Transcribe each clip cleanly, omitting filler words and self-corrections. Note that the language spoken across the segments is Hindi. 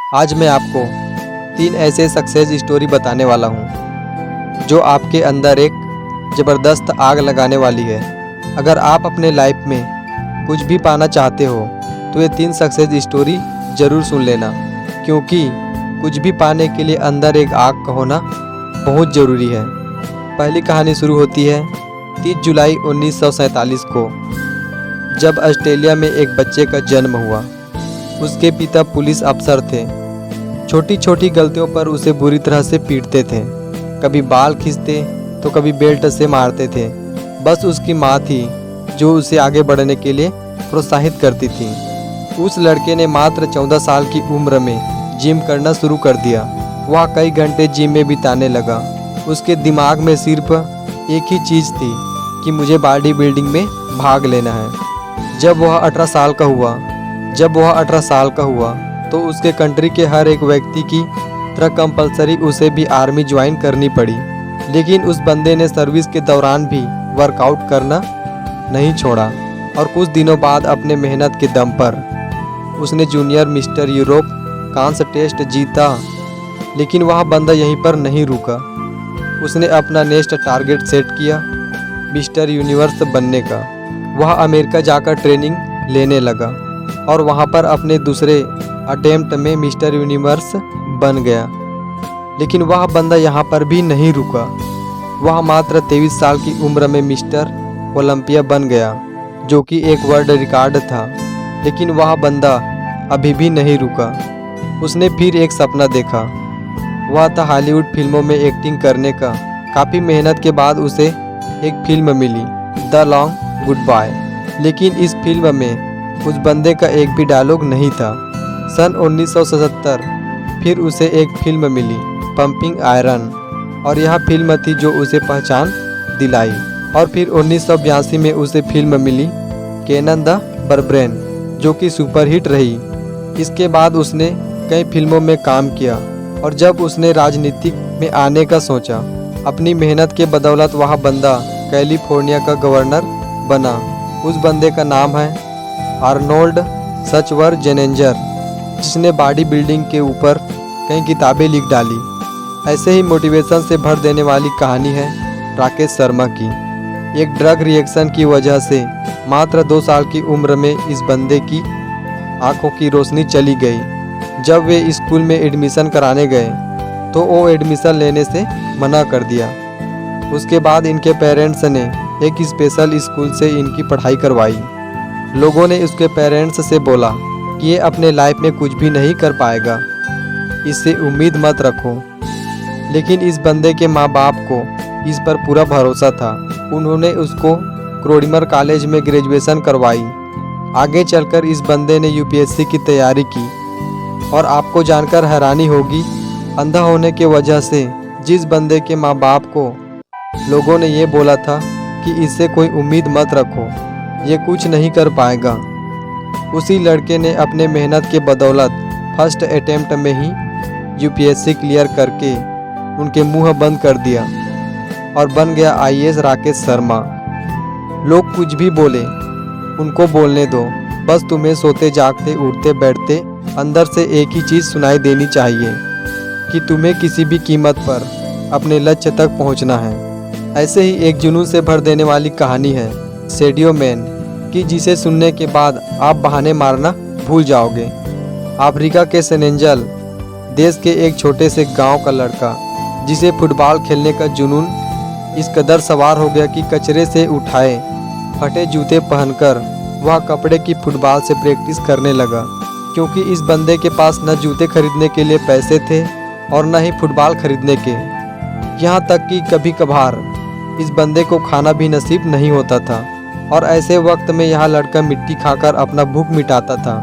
आज मैं आपको 3 ऐसे सक्सेस स्टोरी बताने वाला हूँ जो आपके अंदर एक ज़बरदस्त आग लगाने वाली है। अगर आप अपने लाइफ में कुछ भी पाना चाहते हो तो ये 3 सक्सेस स्टोरी ज़रूर सुन लेना, क्योंकि कुछ भी पाने के लिए अंदर एक आग का होना बहुत ज़रूरी है। पहली कहानी शुरू होती है 30 जुलाई 1947 को, जब ऑस्ट्रेलिया में एक बच्चे का जन्म हुआ। उसके पिता पुलिस अफसर थे। छोटी छोटी गलतियों पर उसे बुरी तरह से पीटते थे, कभी बाल खींचते तो कभी बेल्ट से मारते थे। बस उसकी माँ थी जो उसे आगे बढ़ने के लिए प्रोत्साहित करती थी। उस लड़के ने मात्र 14 साल की उम्र में जिम करना शुरू कर दिया। वह कई घंटे जिम में बिताने लगा। उसके दिमाग में सिर्फ एक ही चीज़ थी कि मुझे बॉडी बिल्डिंग में भाग लेना है। जब वह 18 साल का हुआ तो उसके कंट्री के हर एक व्यक्ति की तरह कंपलसरी उसे भी आर्मी ज्वाइन करनी पड़ी। लेकिन उस बंदे ने सर्विस के दौरान भी वर्कआउट करना नहीं छोड़ा, और कुछ दिनों बाद अपने मेहनत के दम पर उसने जूनियर मिस्टर यूरोप कांस टेस्ट जीता। लेकिन वह बंदा यहीं पर नहीं रुका। उसने अपना नेक्स्ट टारगेट सेट किया, मिस्टर यूनिवर्स बनने का। वह अमेरिका जाकर ट्रेनिंग लेने लगा और वहां पर अपने दूसरे अटेम्प्ट में मिस्टर यूनिवर्स बन गया। लेकिन वह बंदा यहाँ पर भी नहीं रुका। वह मात्र 23 साल की उम्र में मिस्टर ओलंपिया बन गया, जो कि एक वर्ल्ड रिकॉर्ड था। लेकिन वह बंदा अभी भी नहीं रुका। उसने फिर एक सपना देखा। वह था हॉलीवुड फिल्मों में एक्टिंग करने का। काफ़ी मेहनत के बाद उसे एक फिल्म मिली, द लॉन्ग गुड बाय। लेकिन इस फिल्म में उस बंदे का एक भी डायलॉग नहीं था। सन 1977 फिर उसे एक फिल्म मिली, पंपिंग आयरन, और यह फिल्म थी जो उसे पहचान दिलाई। और फिर 1982 में उसे फिल्म मिली केनन द बर्बरेन, जो कि सुपरहिट रही। इसके बाद उसने कई फिल्मों में काम किया, और जब उसने राजनीति में आने का सोचा, अपनी मेहनत के बदौलत वह बंदा कैलिफोर्निया का गवर्नर बना। उस बंदे का नाम है आर्नोल्ड श्वार्ज़नेगर, जिसने बॉडी बिल्डिंग के ऊपर कई किताबें लिख डाली। ऐसे ही मोटिवेशन से भर देने वाली कहानी है राकेश शर्मा की। एक ड्रग रिएक्शन की वजह से मात्र 2 साल की उम्र में इस बंदे की आंखों की रोशनी चली गई। जब वे स्कूल में एडमिशन कराने गए तो वो एडमिशन लेने से मना कर दिया। उसके बाद इनके पेरेंट्स ने एक स्पेशल स्कूल से इनकी पढ़ाई करवाई। लोगों ने उसके पेरेंट्स से बोला कि ये अपने लाइफ में कुछ भी नहीं कर पाएगा, इससे उम्मीद मत रखो। लेकिन इस बंदे के माँ बाप को इस पर पूरा भरोसा था। उन्होंने उसको क्रोडिमर कॉलेज में ग्रेजुएशन करवाई। आगे चलकर इस बंदे ने यूपीएससी की तैयारी की, और आपको जानकर हैरानी होगी, अंधा होने की वजह से जिस बंदे के माँ बाप को लोगों ने ये बोला था कि इससे कोई उम्मीद मत रखो, ये कुछ नहीं कर पाएगा, उसी लड़के ने अपने मेहनत के बदौलत फर्स्ट अटेम्प्ट में ही यूपीएससी क्लियर करके उनके मुंह बंद कर दिया और बन गया आईएएस राकेश शर्मा। लोग कुछ भी बोले, उनको बोलने दो। बस तुम्हें सोते जागते उठते बैठते अंदर से एक ही चीज़ सुनाई देनी चाहिए कि तुम्हें किसी भी कीमत पर अपने लक्ष्य तक पहुंचना है। ऐसे ही एक जुनून से भर देने वाली कहानी है शेडो मैन की, जिसे सुनने के बाद आप बहाने मारना भूल जाओगे। अफ्रीका के सेनेगल देश के एक छोटे से गांव का लड़का, जिसे फुटबॉल खेलने का जुनून इस कदर सवार हो गया कि कचरे से उठाए फटे जूते पहनकर वह कपड़े की फुटबॉल से प्रैक्टिस करने लगा। क्योंकि इस बंदे के पास न जूते खरीदने के लिए पैसे थे और न ही फुटबॉल खरीदने के। यहाँ तक कि कभी कभार इस बंदे को खाना भी नसीब नहीं होता था। और ऐसे वक्त में यह लड़का मिट्टी खाकर अपना भूख मिटाता था।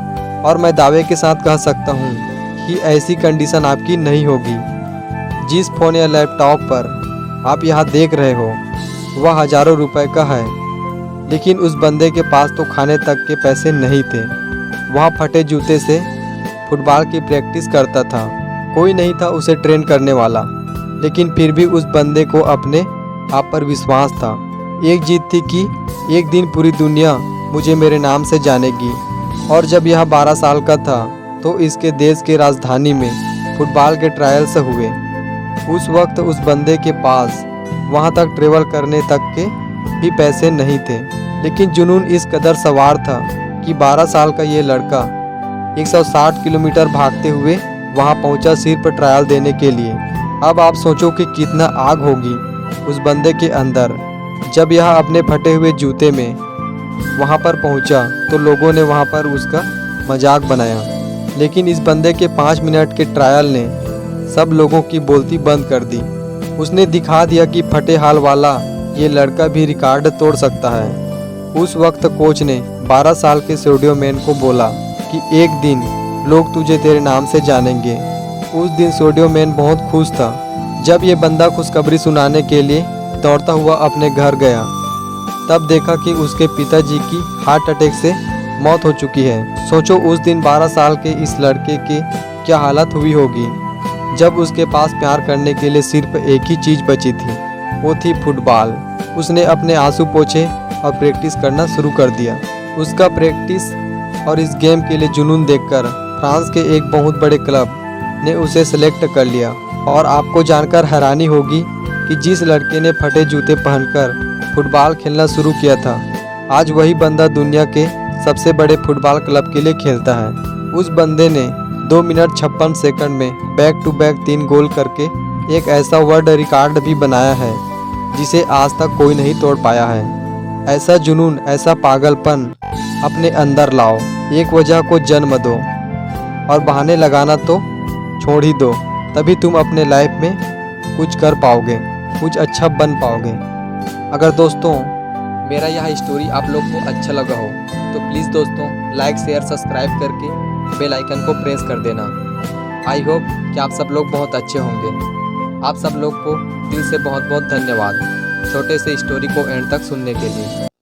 और मैं दावे के साथ कह सकता हूँ कि ऐसी कंडीशन आपकी नहीं होगी। जिस फ़ोन या लैपटॉप पर आप यहाँ देख रहे हो वह हज़ारों रुपए का है, लेकिन उस बंदे के पास तो खाने तक के पैसे नहीं थे। वह फटे जूते से फुटबॉल की प्रैक्टिस करता था। कोई नहीं था उसे ट्रेन करने वाला, लेकिन फिर भी उस बंदे को अपने आप पर विश्वास था। एक जीत थी कि एक दिन पूरी दुनिया मुझे मेरे नाम से जानेगी। और जब यह 12 साल का था तो इसके देश के राजधानी में फुटबॉल के ट्रायल्स हुए। उस वक्त उस बंदे के पास वहां तक ट्रेवल करने तक के भी पैसे नहीं थे, लेकिन जुनून इस कदर सवार था कि 12 साल का ये लड़का 160 किलोमीटर भागते हुए वहां पहुंचा सिर्फ ट्रायल देने के लिए। अब आप सोचो कि कितना आग होगी उस बंदे के अंदर। जब यह अपने फटे हुए जूते में वहां पर पहुंचा तो लोगों ने वहां पर उसका मजाक बनाया, लेकिन इस बंदे के 5 मिनट के ट्रायल ने सब लोगों की बोलती बंद कर दी। उसने दिखा दिया कि फटे हाल वाला ये लड़का भी रिकॉर्ड तोड़ सकता है। उस वक्त कोच ने 12 साल के सोडियो मैन को बोला कि एक दिन लोग तुझे तेरे नाम से जानेंगे। उस दिन सोडियो मैन बहुत खुश था। जब ये बंदा खुशखबरी सुनाने के लिए दौड़ता हुआ अपने घर गया, तब देखा कि उसके पिताजी की हार्ट अटैक से मौत हो चुकी है। सोचो उस दिन 12 साल के इस लड़के की क्या हालत हुई होगी, जब उसके पास प्यार करने के लिए सिर्फ एक ही चीज़ बची थी, वो थी फुटबॉल। उसने अपने आंसू पोंछे और प्रैक्टिस करना शुरू कर दिया। उसका प्रैक्टिस और इस गेम के लिए जुनून देखकर फ्रांस के एक बहुत बड़े क्लब ने उसे सेलेक्ट कर लिया। और आपको जानकर हैरानी होगी कि जिस लड़के ने फटे जूते पहनकर फुटबॉल खेलना शुरू किया था, आज वही बंदा दुनिया के सबसे बड़े फुटबॉल क्लब के लिए खेलता है। उस बंदे ने 2 मिनट 56 सेकंड में बैक टू बैक 3 गोल करके एक ऐसा वर्ल्ड रिकॉर्ड भी बनाया है जिसे आज तक कोई नहीं तोड़ पाया है। ऐसा जुनून, ऐसा पागलपन अपने अंदर लाओ, एक वजह को जन्म दो और बहाने लगाना तो छोड़ ही दो, तभी तुम अपने लाइफ में कुछ कर पाओगे, कुछ अच्छा बन पाओगे। अगर दोस्तों मेरा यह स्टोरी आप लोग को अच्छा लगा हो तो प्लीज़ दोस्तों लाइक शेयर सब्सक्राइब करके बेल आइकन को प्रेस कर देना। आई होप कि आप सब लोग बहुत अच्छे होंगे। आप सब लोग को दिल से बहुत बहुत धन्यवाद छोटे से स्टोरी को एंड तक सुनने के लिए।